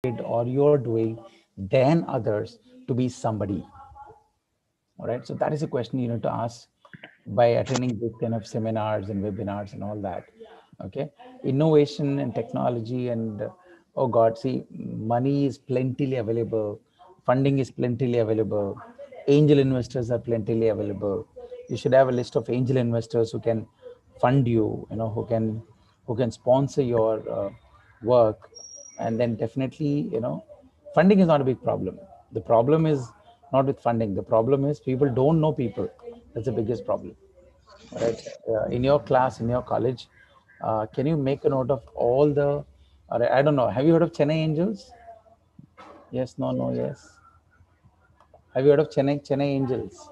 or you're doing than others to be somebody? All right. So that is a question you need to ask by attending this kind of seminars and webinars and all that. Okay. Innovation and technology and oh God, see, money is plentifully available, funding is plentifully available, angel investors are plentifully available. You should have a list of angel investors who can fund you, who can sponsor your work, and then definitely, funding is not a big problem. The problem is not with funding. The problem is people don't know people. That's the biggest problem. All right. In your class, in your college, can you make a note of all the? I don't know. Have you heard of Chennai Angels? Yes. No. No. Yes. Have you heard of Chennai Angels?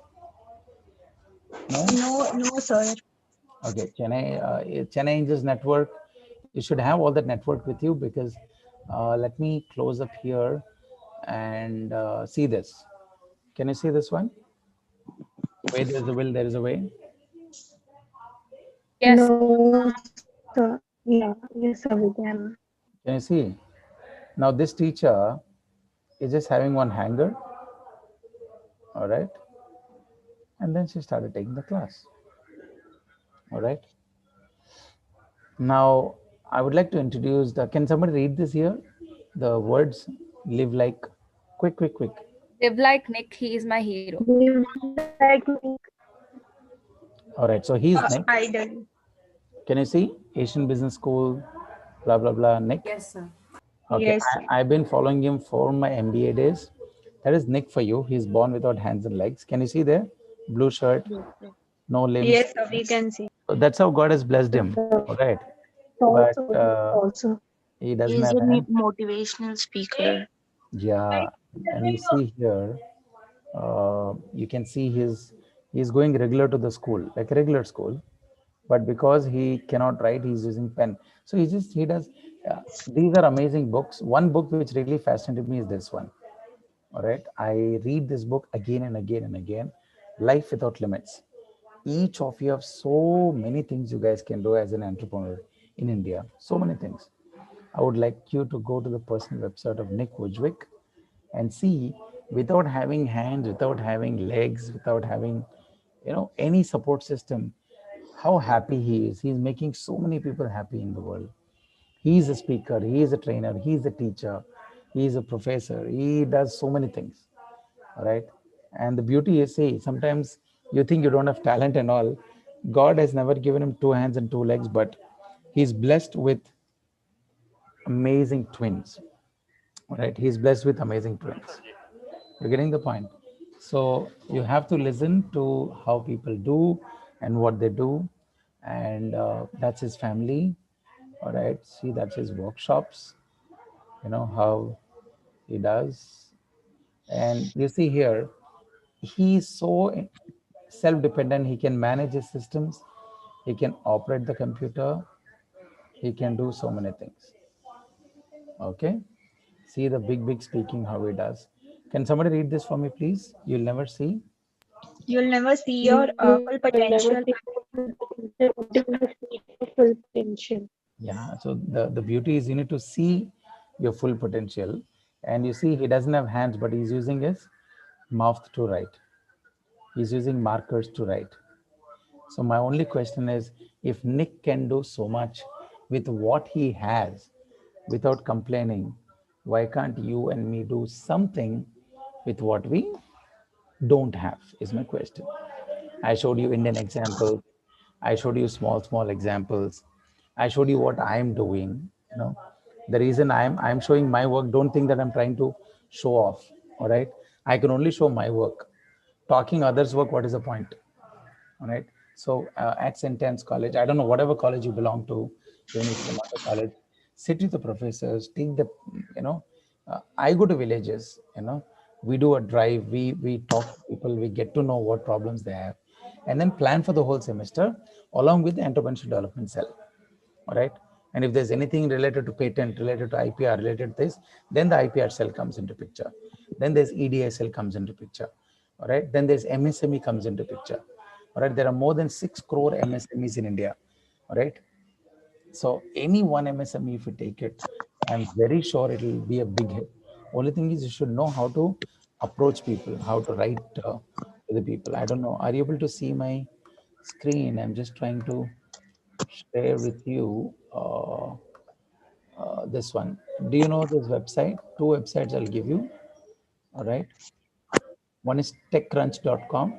No. No, no, sir. Okay. Chennai Angels network. You should have all that network with you because let me close up here and see this. Can you see this one? Where there is a will, there is a way. Yes. No, sir. Yeah, yes, sir, we can. Can you see? Now this teacher is just having one hanger, all right? And then she started taking the class, all right? Now I would like to introduce can somebody read this here? The words live like, quick, quick, quick. Live like Nick, he is my hero. Live like me. All right, so he's Nick. Idol. Can you see? Asian Business School, blah, blah, blah, Nick. Yes, sir. Okay, Yes. I've been following him for my MBA days. That is Nick for you. He's born without hands and legs. Can you see there? Blue shirt, no limbs. Yes, sir, we can see. So that's how God has blessed him. All right. But Also. he doesn't He's have a hands. motivational speaker. Yeah. And you see here, you can see he's going regular to the school, like a regular school. But because he cannot write, he's using pen. So he does. These are amazing books. One book which really fascinated me is this one. All right. I read this book again and again and again. Life Without Limits. Each of you have so many things you guys can do as an entrepreneur in India. So many things. I would like you to go to the personal website of Nick Wujvik and see, without having hands, without having legs, without having, any support system, how happy he is. He's making so many people happy in the world. He's a speaker, he is a trainer, he's a teacher, he is a professor, he does so many things. All right. And the beauty is, see, sometimes you think you don't have talent and all. God has never given him two hands and two legs, but he's blessed with amazing twins. All right. He's blessed with amazing twins. You're getting the point. So you have to listen to how people do and what they do. And that's his family. All right. See, that's his workshops, how he does. And you see here, he's so self-dependent. He can manage his systems. He can operate the computer. He can do so many things. Okay. See the big speaking, how he does. Can somebody read this for me, please? You'll never see. You'll never see your full potential. Full potential. Yeah. So the beauty is you need to see your full potential. And you see, he doesn't have hands, but he's using his mouth to write. He's using markers to write. So my only question is, if Nick can do so much with what he has without complaining, why can't you and me do something with what we don't have, is my question. I showed you Indian examples. I showed you small examples. I showed you what I'm doing. The reason I'm showing my work, don't think that I'm trying to show off. All right. I can only show my work. Talking others' work, what is the point? All right. So at St. Anne's College, I don't know, whatever college you belong to, even if you're not a college, sit with the professors, take the, I go to villages, we do a drive, we talk to people, we get to know what problems they have, and then plan for the whole semester along with the entrepreneurship development cell. All right. And if there's anything related to patent, related to IPR, related to this, then the IPR cell comes into picture. Then there's EDI cell comes into picture. All right. Then there's MSME comes into picture. All right. There are more than 6 crore MSMEs in India. All right. So any one MSME, if you take it, I'm very sure it will be a big hit. Only thing is you should know how to approach people, how to write to the people. I don't know. Are you able to see my screen? I'm just trying to share with you this one. Do you know this website? Two websites I'll give you. All right. One is techcrunch.com.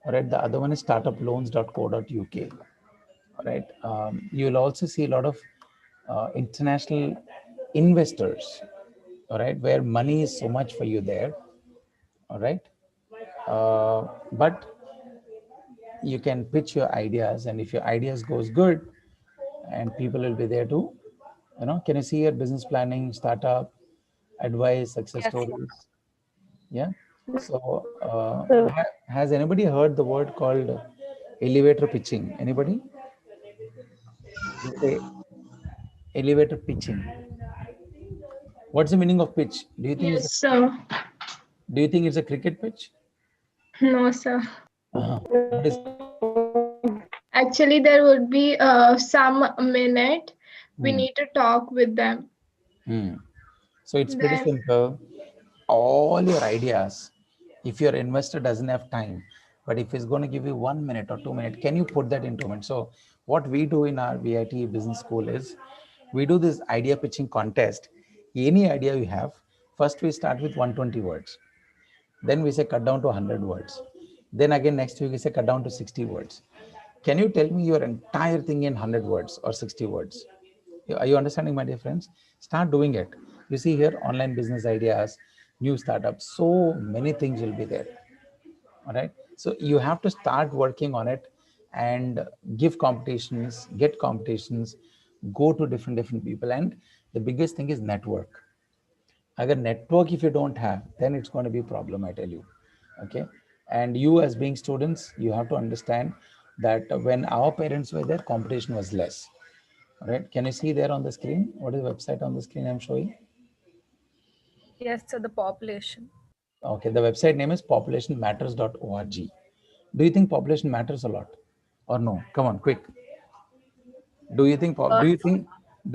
All right. The other one is startuploans.co.uk. All right. You'll also see a lot of international investors. All right. Where money is so much for you there. All right. But you can pitch your ideas, and if your ideas goes good, and people will be there to, can you see your business planning, startup, advice, success Yes. stories? Yeah. So, So, has anybody heard the word called elevator pitching? Anybody? They say elevator pitching. What's the meaning of pitch? Yes, sir. Do you think it's a cricket pitch? No, sir. What is? Actually, there would be some minute we Hmm. need to talk with them. Hmm. So it's pretty Then, simple. All your ideas, if your investor doesn't have time, but if he's going to give you 1 minute or 2 minutes, can you put that into it? So what we do in our VIT business school is we do this idea pitching contest. Any idea you have, first we start with 120 words. Then we say cut down to 100 words. Then again next week we say cut down to 60 words. Can you tell me your entire thing in 100 words or 60 words? Are you understanding, my dear friends? Start doing it. You see here, online business ideas, new startups, so many things will be there. All right. So you have to start working on it and give competitions, get competitions, go to different people. And the biggest thing is network. Agar network, if you don't have, then it's going to be a problem, I tell you. Okay. And you, as being students, you have to understand that when our parents were there, competition was less. All right. Can you see there on the screen? What is the website on the screen I'm showing? Yes, so the population. Okay. The website name is populationmatters.org. Do you think population matters a lot or no? Come on, quick. Do you think, Uh, do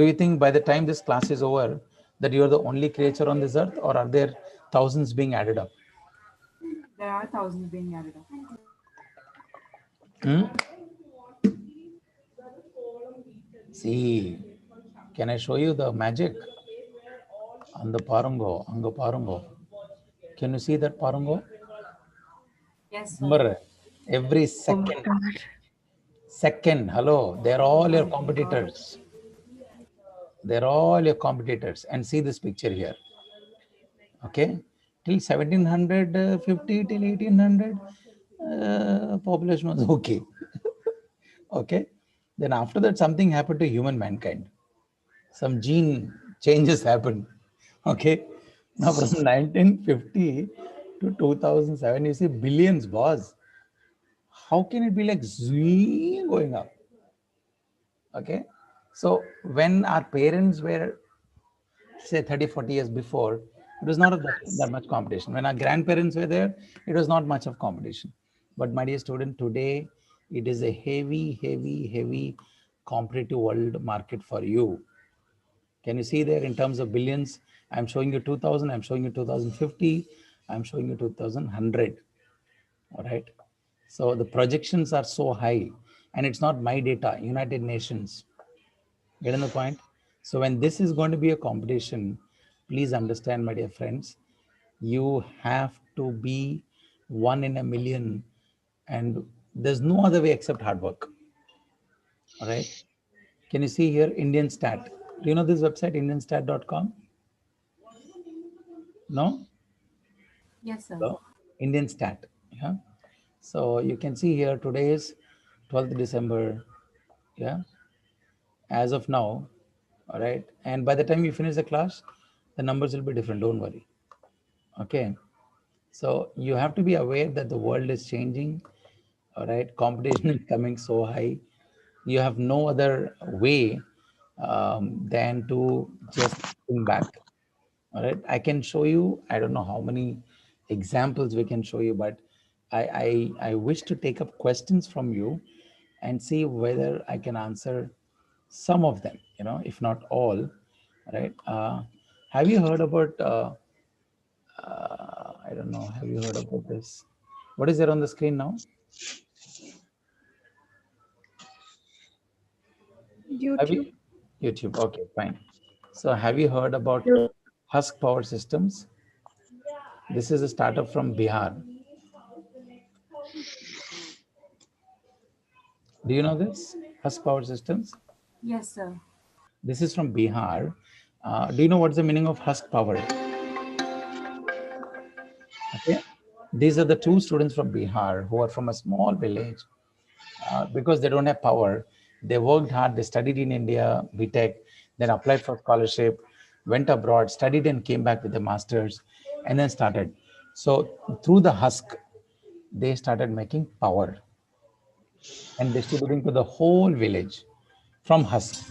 you think by the time this class is over that you're the only creature on this earth, or are there thousands being added up? There are thousands being added up. Hmm? See, can I show you the magic on the Parango? Ango Parango. Can you see that Parango? Yes, sir. Number every oh my second, God. hello, they're all your competitors. They're all your competitors. And see this picture here. Okay, till 1750, till 1800, population was okay. Okay, then after that something happened to human mankind. Some gene changes happened. Okay, now from 1950 to 2007, you see billions, boss. How can it be like zoom going up? Okay, so when our parents were, say, 30, 40 years before, it was not that much competition. When our grandparents were there, it was not much of competition. But my dear student, today it is a heavy competitive world market for you. Can you see there in terms of billions? I'm showing you 2000, I'm showing you 2050, I'm showing you 2100. All right. So the projections are so high, and it's not my data, United Nations. Getting the point? So when this is going to be a competition, please understand, my dear friends, you have to be one in a million, and there's no other way except hard work. All right. Can you see here Indian Stat? Do you know this website, indianstat.com? No? Yes, sir. Hello? Indian Stat. Yeah. So you can see here today is 12th December. Yeah. As of now. All right. And by the time you finish the class, the numbers will be different. Don't worry. Okay. So you have to be aware that the world is changing. All right. Competition is coming so high. You have no other way than to just think back. All right. I can show you, I don't know how many examples we can show you, but I wish to take up questions from you and see whether I can answer some of them, if not all. right? Have you heard about, I don't know, have you heard about this? What is there on the screen now? Have you, YouTube. YouTube, okay, fine. So have you heard about Husk Power Systems? This is a startup from Bihar. Do you know this? Husk Power Systems? Yes, sir. This is from Bihar. Do you know what's the meaning of Husk Power? Okay. These are the two students from Bihar who are from a small village. Because they don't have power, they worked hard, they studied in India, BTech, then applied for scholarship, went abroad, studied and came back with a master's, and then started. So through the husk, they started making power and distributing to the whole village from husk.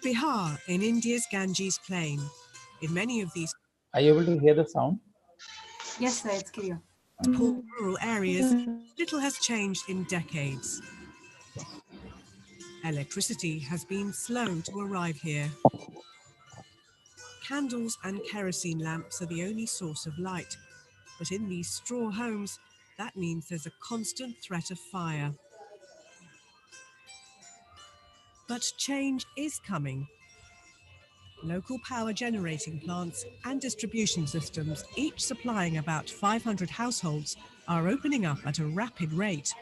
Bihar in India's Ganges plain. In many of these Are you able to hear the sound? Yes, sir, it's clear. poor rural areas, little has changed in decades. Electricity has been slow to arrive here. Candles and kerosene lamps are the only source of light. But in these straw homes, that means there's a constant threat of fire. But change is coming. Local power generating plants and distribution systems, each supplying about 500 households, are opening up at a rapid rate.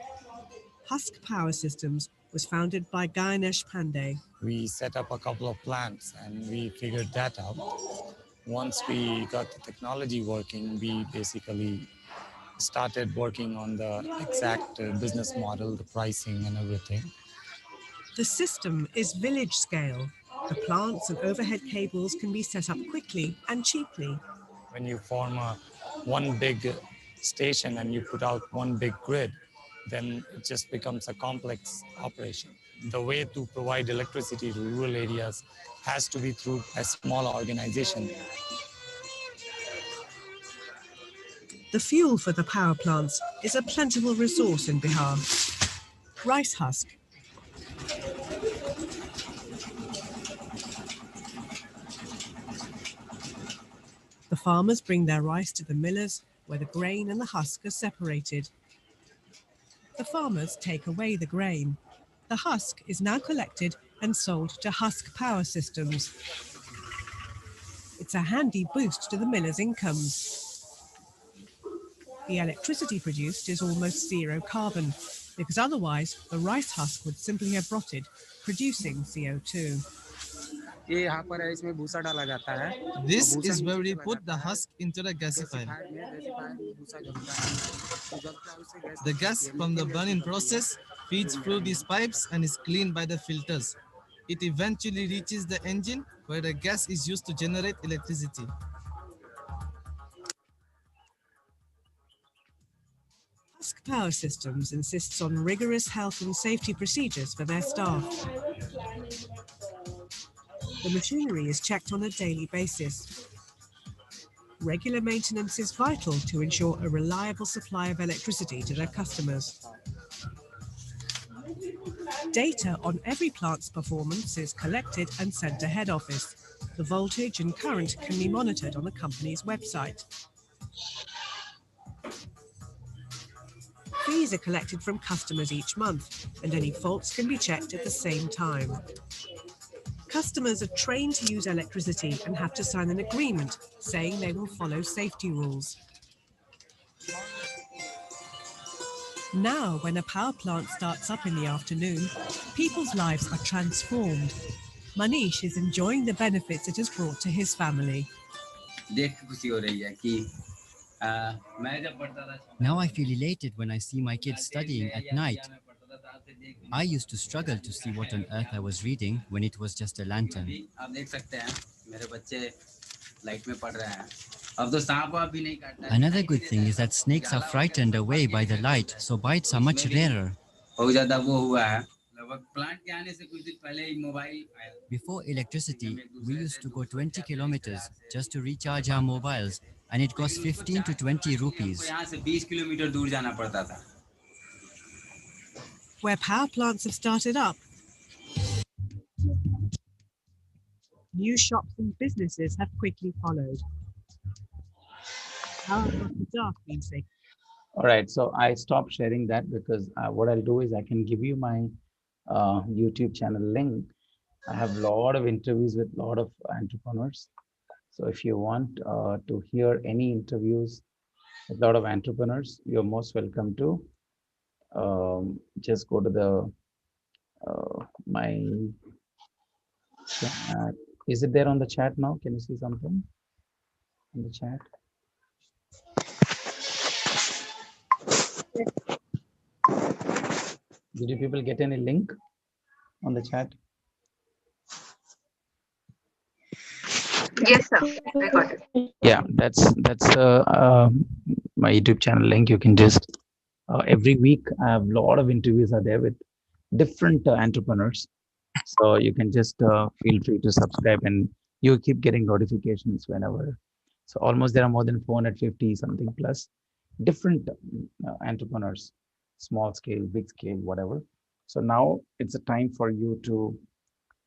Husk Power Systems was founded by Ganesh Pandey. We set up a couple of plants and we figured that out. Once we got the technology working, we basically started working on the exact business model, the pricing and everything. The system is village scale. The plants and overhead cables can be set up quickly and cheaply. When you form one big station and you put out one big grid, then it just becomes a complex operation. The way to provide electricity to rural areas has to be through a small organization. The fuel for the power plants is a plentiful resource in Bihar. Rice husk. The farmers bring their rice to the millers where the grain and the husk are separated. The farmers take away the grain. The husk is now collected and sold to Husk Power Systems. It's a handy boost to the millers' incomes. The electricity produced is almost zero carbon, because otherwise the rice husk would simply have rotted, producing CO2. This is where we put the husk into the gasifier. The gas from the burning process feeds through these pipes and is cleaned by the filters. It eventually reaches the engine where the gas is used to generate electricity. Husk Power Systems insists on rigorous health and safety procedures for their staff. The machinery is checked on a daily basis. Regular maintenance is vital to ensure a reliable supply of electricity to their customers. Data on every plant's performance is collected and sent to head office. The voltage and current can be monitored on the company's website. Fees are collected from customers each month, and any faults can be checked at the same time. Customers are trained to use electricity and have to sign an agreement saying they will follow safety rules. Now, when a power plant starts up in the afternoon, people's lives are transformed. Manish is enjoying the benefits it has brought to his family. Now I feel elated when I see my kids studying at night. I used to struggle to see what on earth I was reading when it was just a lantern. Another good thing is that snakes are frightened away by the light, so bites are much rarer. Before electricity, we used to go 20 kilometers just to recharge our mobiles, and it cost 15 to 20 rupees. Where power plants have started up, New shops and businesses have quickly followed. Power of the dark means they All right, so I stopped sharing that because what I'll do is I can give you my YouTube channel link. I have a lot of interviews with a lot of entrepreneurs. So if you want to hear any interviews with a lot of entrepreneurs, you're most welcome to just go to the my chat. Is it there on the chat now? Can you see something in the chat? Did you people get any link on the chat? Yes, sir. I got it. Yeah, that's my YouTube channel link. You can just every week I have a lot of interviews are there with different entrepreneurs. So you can just feel free to subscribe and you keep getting notifications whenever. So almost there are more than 450 something plus different entrepreneurs, small scale, big scale, whatever. So now it's a time for you to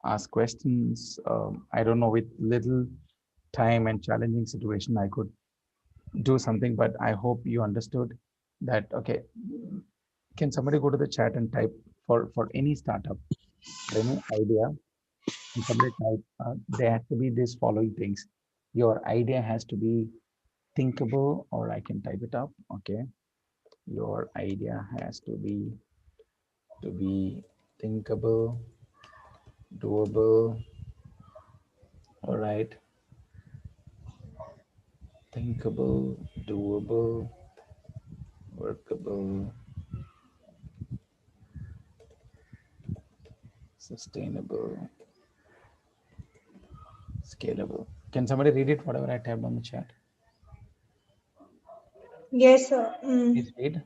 ask questions. I don't know, with little time and challenging situation, I could do something, but I hope you understood that. Okay, can somebody go to the chat and type for any startup, for any idea, and somebody type, there has to be this following things. Your idea has to be thinkable, or I can type it up. Okay, your idea has to be thinkable, doable. All right, thinkable, doable, workable, sustainable, scalable. Can somebody read it, whatever I tabbed on the chat? Yes, sir. Please read.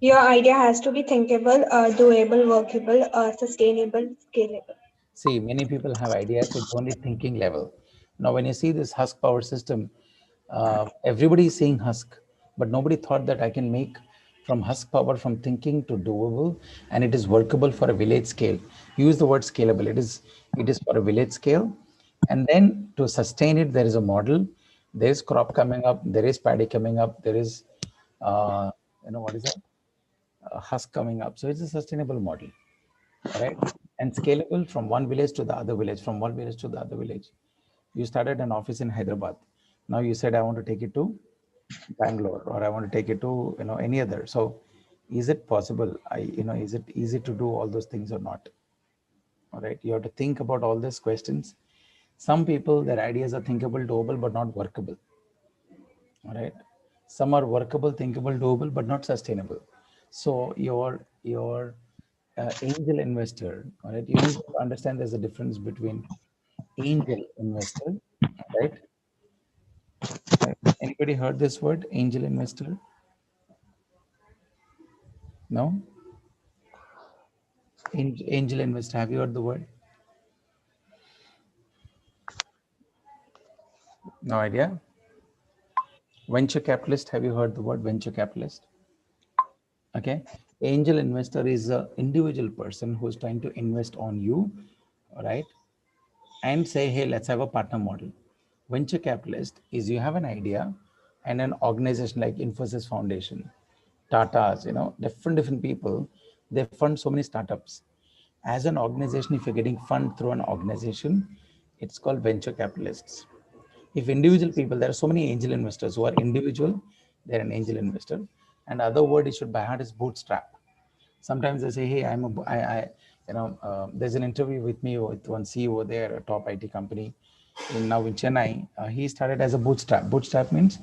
Your idea has to be thinkable, doable, workable, sustainable, scalable. See, many people have ideas, it's only thinking level. Now, when you see this Husk power system, everybody is saying Husk, but nobody thought that I can make from Husk power, from thinking to doable, and it is workable for a village scale. Use the word scalable. It is for a village scale. And then to sustain it, there is a model. There is crop coming up. There is paddy coming up. There is, what is that? Husk coming up. So it's a sustainable model. All right. And scalable from one village to the other village, from one village to the other village. You started an office in Hyderabad. Now you said, I want to take it to Bangalore, or I want to take it to, any other. So is it possible? Is it easy to do all those things or not? All right. You have to think about all these questions. Some people, their ideas are thinkable, doable, but not workable. All right. Some are workable, thinkable, doable, but not sustainable. So your angel investor, all right, you need to understand there's a difference between angel investor, right? Anybody heard this word, angel investor? No? Angel investor, have you heard the word? No idea? Venture capitalist, have you heard the word venture capitalist? Okay. Angel investor is an individual person who's trying to invest on you, all right? And say, hey, let's have a partner model. Venture capitalist is you have an idea and an organization like Infosys Foundation, Tata's, different people, they fund so many startups. As an organization, if you're getting fund through an organization, it's called venture capitalists. If individual people, there are so many angel investors who are individual, they're an angel investor. And other word you should by heart is bootstrap. Sometimes they say, hey, there's an interview with me with one CEO there, a top IT company now in Chennai. He started as a bootstrap. Bootstrap means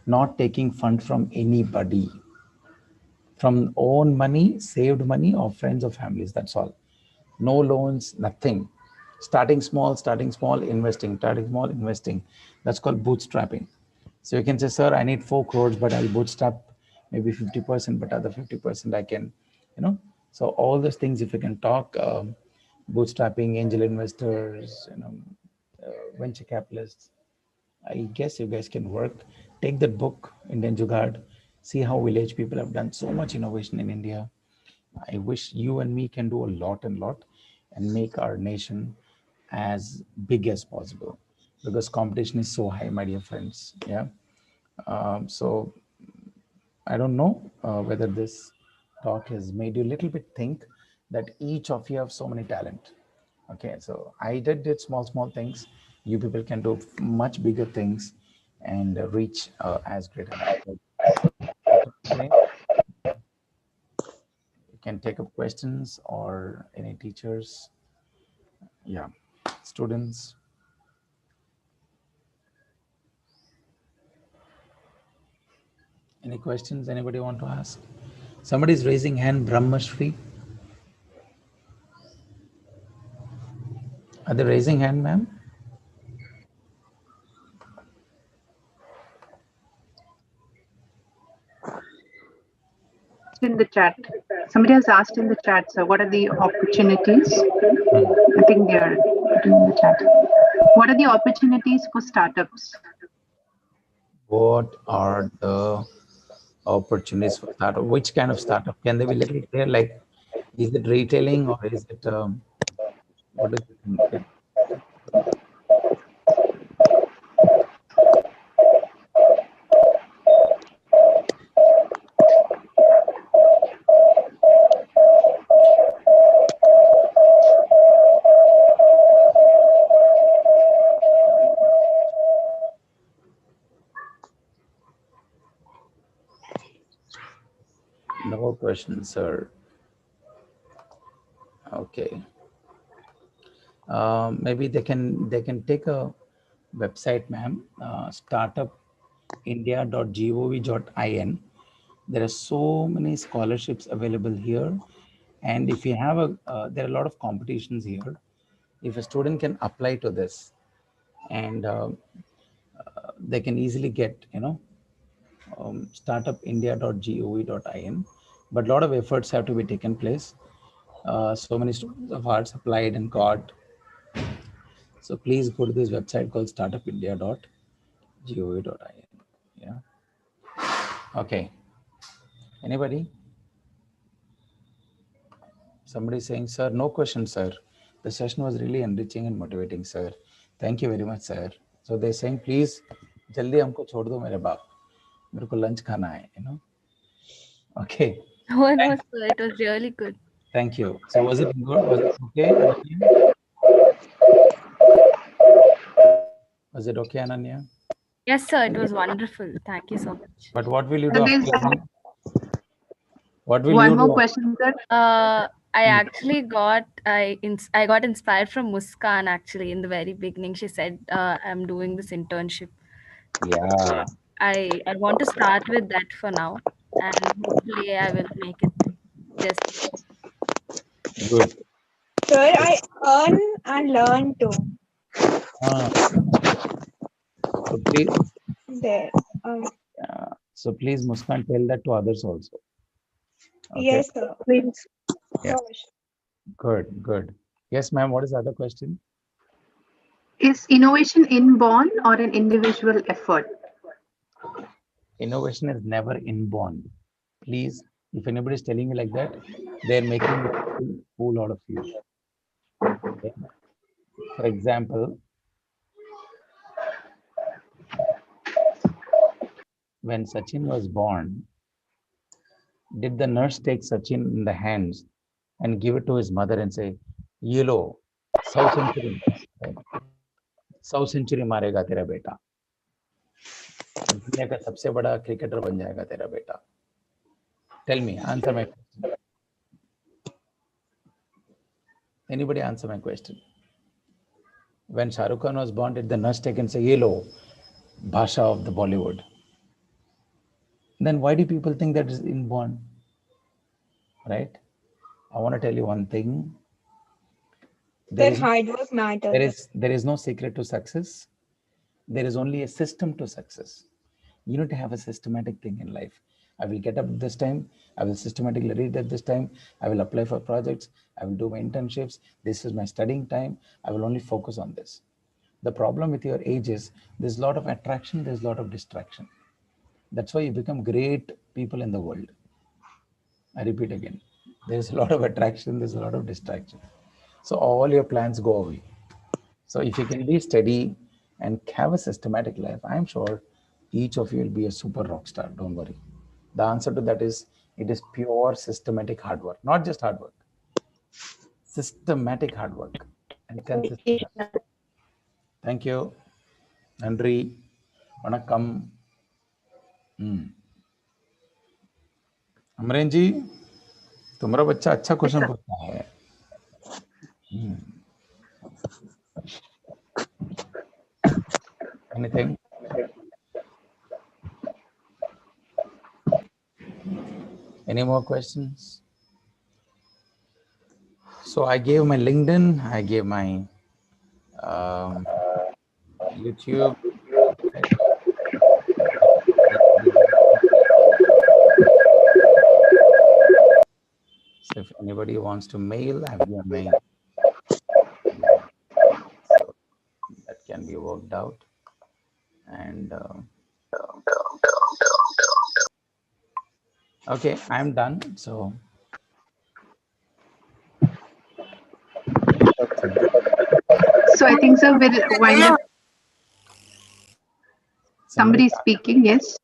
not taking fund from anybody, from own money, saved money, or friends or families. That's all. No loans, nothing. Starting small, investing, starting small, investing. That's called bootstrapping. So you can say, sir, I need 4 crores, but I'll bootstrap maybe 50%, but other 50% I can, So all those things, if you can talk, bootstrapping, angel investors, venture capitalists, I guess you guys can work. Take that book, Indian Jugaad. See how village people have done so much innovation in India. I wish you and me can do a lot and make our nation as big as possible, because competition is so high, my dear friends. Yeah. So I don't know whether this talk has made you a little bit think that each of you have so many talent. Okay, so I did small things. You people can do much bigger things and reach as great a height. Okay, you can take up questions or any teachers. Yeah, students. Any questions anybody want to ask? Somebody's raising hand, Brahmashri. Are they raising hand, ma'am? In the chat. Somebody has asked in the chat, sir, what are the opportunities? I think they are putting in the chat. What are the opportunities for startups? What are the opportunities for startup? Which kind of startup? Can they be little clear? Like, is it retailing or is it, what is it? No question, sir. Okay. Maybe they can take a website, ma'am, startupindia.gov.in. There are so many scholarships available here, and if you have there are a lot of competitions here. If a student can apply to this, and they can easily get, startupindia.gov.in, but a lot of efforts have to be taken place. So many students of arts applied and got. So please go to this website called startupindia.gov.in. Yeah. Okay. Anybody? Somebody saying, sir, no question, sir. The session was really enriching and motivating, sir. Thank you very much, sir. So they're saying, please, jaldi humko chhod do mere baap. Mere ko lunch khana hai, Okay. No, sir, it was really good. Thank you. So was it good? Was it okay, Ananya? Was it okay, Ananya? Yes, sir, it was wonderful. Thank you so much. But what will you do after? What will One you more do? question, sir. I actually got I got inspired from Muskan actually in the very beginning. She said I'm doing this internship. Yeah. I want to start with that for now, and hopefully I will make it this. Good. Sir, I earn and learn too. So please, There. so please, Muskan, tell that to others also. Okay. Yes, sir. Please. Yeah. Good, good. Yes, ma'am. What is the other question? Is innovation inborn or an individual effort? Innovation is never inborn. Please, if anybody is telling you like that, they're making a fool out of you. Okay. For example, when Sachin was born, did the nurse take Sachin in the hands and give it to his mother and say, "Ye lo, 100 century, 100 century मारेगा तेरा बेटा, दुनिया का सबसे बड़ा cricketer बन जाएगा तेरा बेटा." Tell me, answer my question. Anybody answer my question? When Shah Rukh Khan was born, did the nurse take and say, "Ye lo, Bhasha of the Bollywood"? Then why do people think that is inborn? Right? I want to tell you one thing. That hard work matters. There is no secret to success. There is only a system to success. You need to have a systematic thing in life. I will get up at this time. I will systematically read at this time. I will apply for projects. I will do my internships. This is my studying time. I will only focus on this. The problem with your age is there's a lot of attraction, there's a lot of distraction. That's why you become great people in the world. I repeat again, there's a lot of attraction, there's a lot of distraction. So all your plans go away. So if you can be steady and have a systematic life, I'm sure each of you will be a super rock star. Don't worry. The answer to that is, it is pure systematic hard work, not just hard work. Systematic hard work and consistent. Thank you. Nandri. Vanakkam. Amren जी, तुम्हारा बच्चा अच्छा question पूछता है. Anything? Any more questions? So I gave my LinkedIn, I gave my YouTube. So if anybody wants to mail, I have your mail. So that can be worked out. And okay, I'm done. So I think, sir, we'll wind up. Somebody speaking, yes.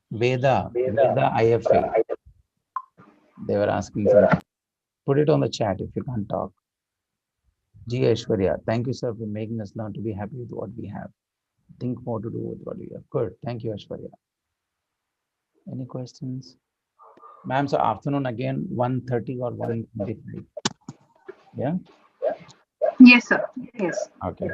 Veda IFA. They were asking something. Put it on the chat if you can't talk. G. Aishwarya, thank you, sir, for making us learn to be happy with what we have. Think more to do with what we have. Good. Thank you, Aishwarya. Any questions? Ma'am, so afternoon again, 1:30 or 1:25? Yeah? Yes, sir. Yes. Okay.